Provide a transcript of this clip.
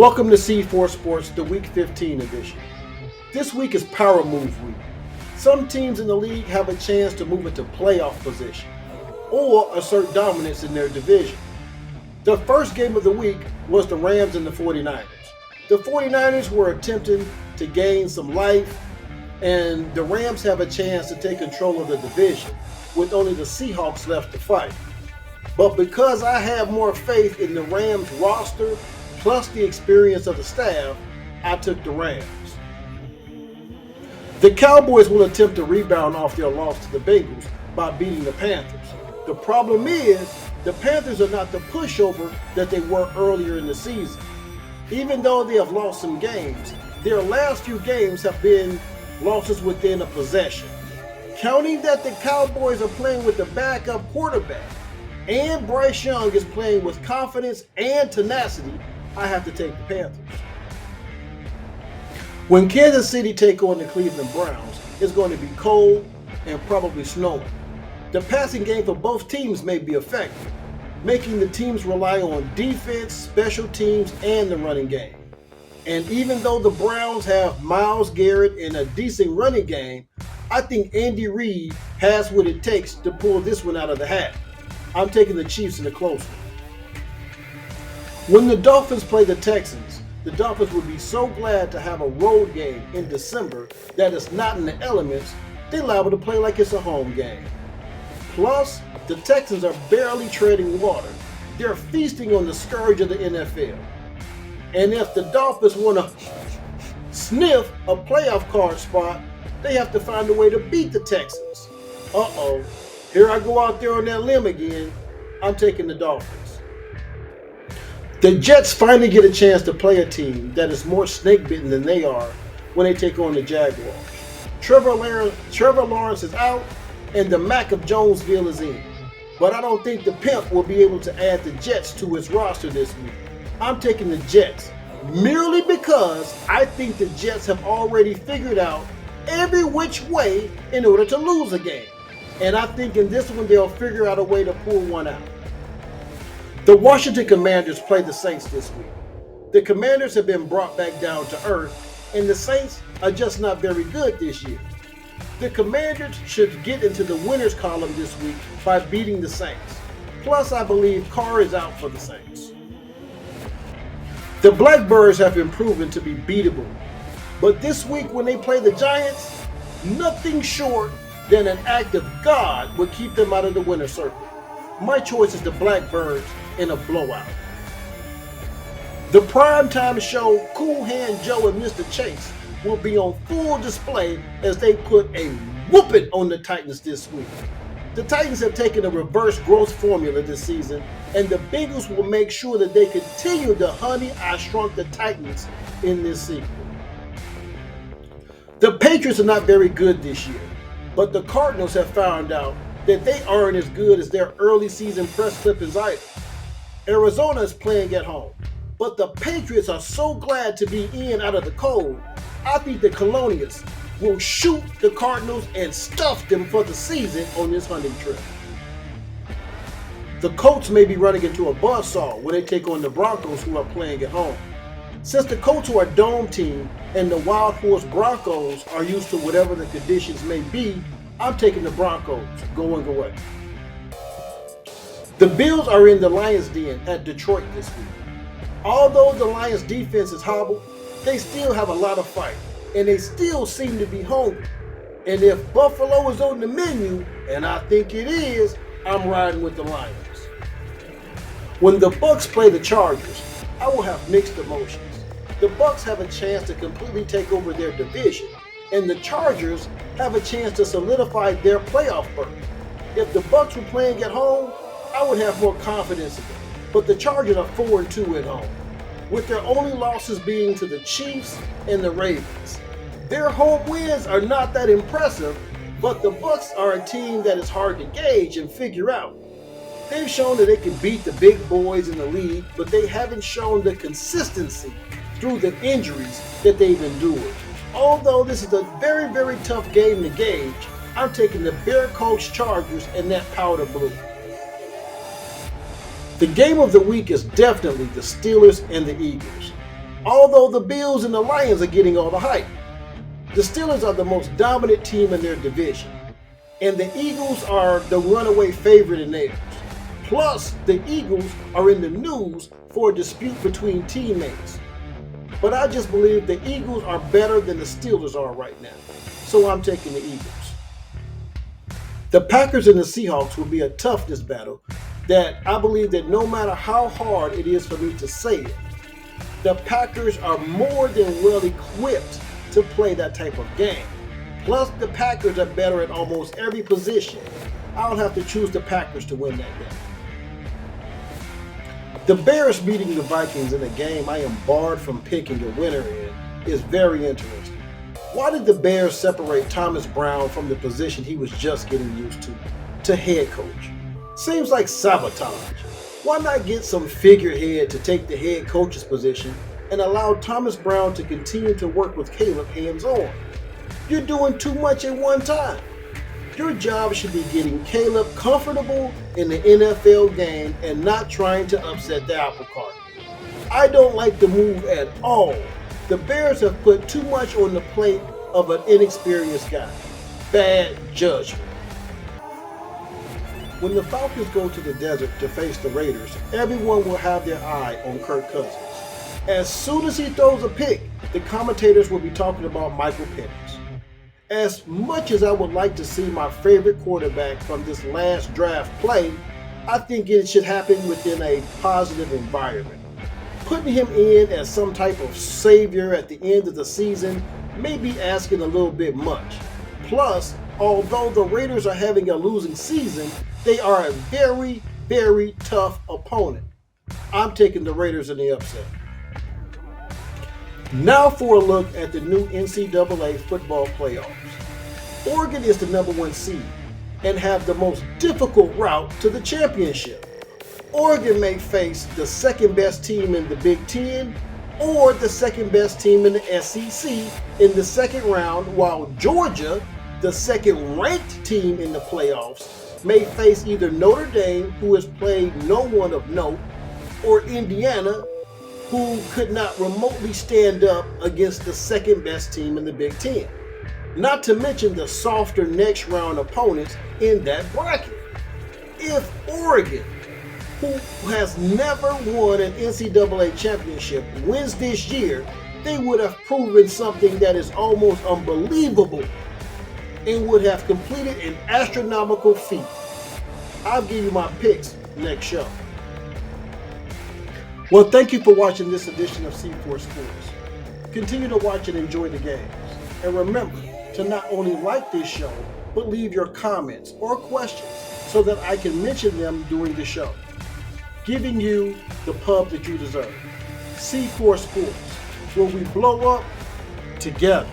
Welcome to C4 Sports, the Week 15 edition. This week is Power Move Week. Some teams in the league have a chance to move into playoff position or assert dominance in their division. The first game of the week was the Rams and the 49ers. The 49ers were attempting to gain some life, and the Rams have a chance to take control of the division with only the Seahawks left to fight. But because I have more faith in the Rams roster plus the experience of the staff, I took the Rams. The Cowboys will attempt to rebound off their loss to the Bengals by beating the Panthers. The problem is, the Panthers are not the pushover that they were earlier in the season. Even though they have lost some games, their last few games have been losses within a possession. Counting that the Cowboys are playing with the backup quarterback and Bryce Young is playing with confidence and tenacity, I have to take the Panthers. When Kansas City take on the Cleveland Browns, it's going to be cold and probably snowing. The passing game for both teams may be effective, making the teams rely on defense, special teams, and the running game. And even though the Browns have Myles Garrett and a decent running game, I think Andy Reid has what it takes to pull this one out of the hat. I'm taking the Chiefs in a close one. When the Dolphins play the Texans will be so glad to have a road game in December that it's not in the elements, they liable to play like it's a home game. Plus, the Texans are barely treading water. They're feasting on the scourge of the NFL. And if the Dolphins want to sniff a playoff card spot, they have to find a way to beat the Texans. Uh-oh, here I go out there on that limb again. I'm taking the Dolphins. The Jets finally get a chance to play a team that is more snake-bitten than they are when they take on the Jaguars. Trevor Lawrence is out, and the Mac of Jonesville is in. But I don't think the Pimp will be able to add the Jets to his roster this week. I'm taking the Jets, merely because I think the Jets have already figured out every which way in order to lose a game. And I think in this one they'll figure out a way to pull one out. The Washington Commanders play the Saints this week. The Commanders have been brought back down to earth, and the Saints are just not very good this year. The Commanders should get into the winners column this week by beating the Saints. Plus, I believe Carr is out for the Saints. The Blackbirds have been proven to be beatable, but this week when they play the Giants, nothing short than an act of God would keep them out of the winner's circle. My choice is the Blackbirds in a blowout. The primetime show Cool Hand Joe and Mr. Chase will be on full display as they put a whooping on the Titans this week. The Titans have taken a reverse growth formula this season, and the Bengals will make sure that they continue the Honey, I Shrunk the Titans in this sequel. The Patriots are not very good this year, but the Cardinals have found out that they aren't as good as their early season press clippings either. Arizona is playing at home, but the Patriots are so glad to be in out of the cold. I think the Colonials will shoot the Cardinals and stuff them for the season on this hunting trip. The Colts may be running into a buzzsaw when they take on the Broncos, who are playing at home. Since the Colts are a dome team and the Wild Horse Broncos are used to whatever the conditions may be, I'm taking the Broncos going away. The Bills are in the Lions' den at Detroit this week. Although the Lions' defense is hobbled, they still have a lot of fight, and they still seem to be hungry. And if Buffalo is on the menu, and I think it is, I'm riding with the Lions. When the Bucs play the Chargers, I will have mixed emotions. The Bucs have a chance to completely take over their division, and the Chargers have a chance to solidify their playoff berth. If the Bucs were playing at home, I would have more confidence in them. But the Chargers are 4-2 at home, with their only losses being to the Chiefs and the Ravens. Their home wins are not that impressive, but the Bucs are a team that is hard to gauge and figure out. They've shown that they can beat the big boys in the league, but they haven't shown the consistency through the injuries that they've endured. Although this is a very, very tough game to gauge, I'm taking the Bear Coach Chargers in that powder blue. The game of the week is definitely the Steelers and the Eagles. although the Bills and the Lions are getting all the hype. The Steelers are the most dominant team in their division, and the Eagles are the runaway favorite in theirs. Plus, the Eagles are in the news for a dispute between teammates. But I just believe the Eagles are better than the Steelers are right now, so I'm taking the Eagles. The Packers and the Seahawks will be a toughness battle that I believe that no matter how hard it is for me to say it, the Packers are more than well equipped to play that type of game. Plus, the Packers are better at almost every position. I'll have to choose the Packers to win that game. The Bears beating the Vikings in a game I am barred from picking a winner in is very interesting. Why did the Bears separate Thomas Brown from the position he was just getting used to head coach? Seems like sabotage. Why not get some figurehead to take the head coach's position and allow Thomas Brown to continue to work with Caleb hands-on? You're doing too much at one time. Your job should be getting Caleb comfortable in the NFL game and not trying to upset the apple cart. I don't like the move at all. The Bears have put too much on the plate of an inexperienced guy. Bad judgment. When the Falcons go to the desert to face the Raiders, everyone will have their eye on Kirk Cousins. As soon as he throws a pick, the commentators will be talking about Michael Penix. As much as I would like to see my favorite quarterback from this last draft play, I think it should happen within a positive environment. Putting him in as some type of savior at the end of the season may be asking a little bit much. Plus, although the Raiders are having a losing season, they are a very, very tough opponent. I'm taking the Raiders in the upset. Now for a look at the new NCAA football playoffs. Oregon is the #1 seed and have the most difficult route to the championship. Oregon may face the second best team in the Big Ten or the second best team in the SEC in the second round, while Georgia, the second ranked team in the playoffs, may face either Notre Dame, who has played no one of note, or Indiana, who could not remotely stand up against the second best team in the Big Ten. Not to mention the softer next round opponents in that bracket. If Oregon, who has never won an NCAA championship, wins this year, they would have proven something that is almost unbelievable and would have completed an astronomical feat. I'll give you my picks next show. Well, thank you for watching this edition of C4 Sports. Continue to watch and enjoy the games. And remember to not only like this show, but leave your comments or questions so that I can mention them during the show, giving you the pub that you deserve. C4 Sports, where we blow up together.